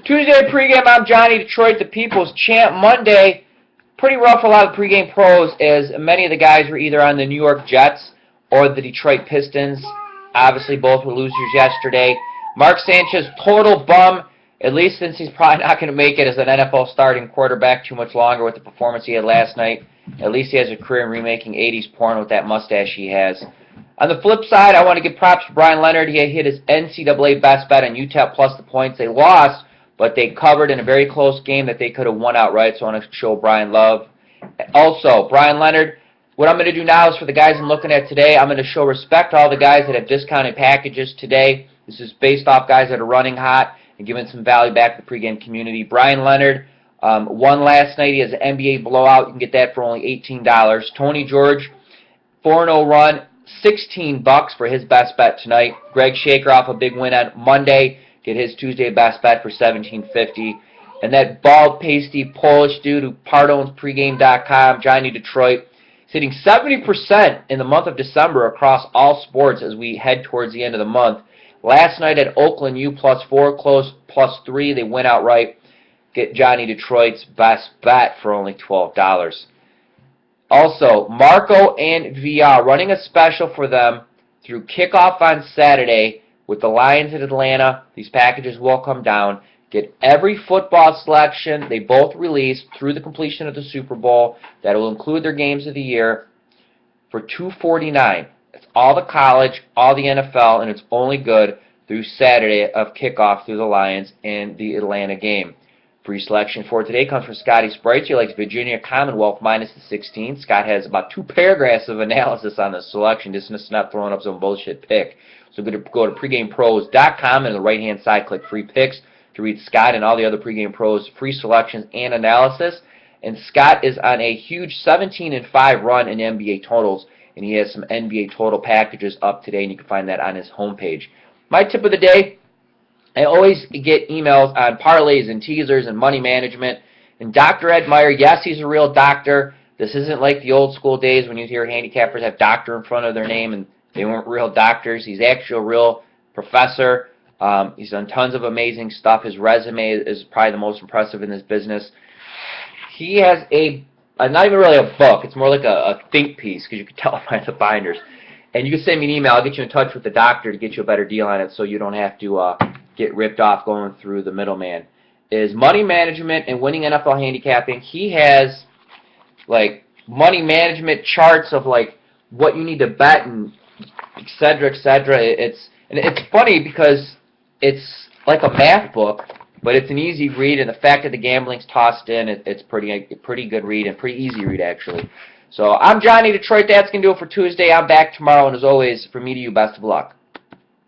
Tuesday pregame, I'm Johnny Detroit, the People's Champ. Monday, pretty rough for a lot of pregame pros, as many of the guys were either on the New York Jets or the Detroit Pistons. Obviously, both were losers yesterday. Mark Sanchez, total bum, at least since he's probably not going to make it as an NFL starting quarterback too much longer with the performance he had last night. At least he has a career in remaking 80s porn with that mustache he has. On the flip side, I want to give props to Brian Leonard. He hit his NCAA best bet on UTEP plus the points. They lost, but they covered in a very close game that they could have won outright, so I want to show Brian love. Also, Brian Leonard, what I'm going to do now is for the guys I'm looking at today, I'm going to show respect to all the guys that have discounted packages today. This is based off guys that are running hot and giving some value back to the pregame community. Brian Leonard won last night. He has an NBA blowout. You can get that for only $18. Tony George, 4-0 run, $16 for his best bet tonight. Greg Shaker off a big win on Monday. Get his Tuesday best bet for $17.50. And that bald, pasty Polish dude who part owns pregame.com, Johnny Detroit, is hitting 70% in the month of December across all sports as we head towards the end of the month. Last night at Oakland U +4, close +3. They went outright. Get Johnny Detroit's best bet for only $12. Also, Marco and VR running a special for them through kickoff on Saturday with the Lions in Atlanta. These packages will come down. Get every football selection they both released through the completion of the Super Bowl. That will include their games of the year for $249. It's all the college, all the NFL, and it's only good through Saturday of kickoff through the Lions and the Atlanta game. Free selection for today comes from Scotty Sprites. He likes Virginia Commonwealth minus the 16. Scott has about 2 paragraphs of analysis on the selection, just not throwing up some bullshit pick. So go to pregamepros.com, and on the right-hand side, click Free Picks to read Scott and all the other pregame pros' free selections and analysis. And Scott is on a huge 17-5 run in NBA totals, and he has some NBA total packages up today, and you can find that on his homepage. My tip of the day, I always get emails on parlays and teasers and money management. And Dr. Ed Meyer, yes, he's a real doctor. This isn't like the old school days when you hear handicappers have doctor in front of their name and they weren't real doctors. He's actually a real professor. He's done tons of amazing stuff. His resume is probably the most impressive in this business. He has not even really a book. It's more like a think piece, because you can tell by the binders. And you can send me an email. I'll get you in touch with the doctor to get you a better deal on it so you don't have to get ripped off going through the middleman. Is money management and winning NFL handicapping. He has like money management charts of like what you need to bet and et cetera, et cetera. It's funny because it's like a math book, but it's an easy read, and the fact that the gambling's tossed in, it's pretty good read and pretty easy read actually. So I'm Johnny Detroit. That's gonna do it for Tuesday. I'm back tomorrow, and as always, from me to you, best of luck.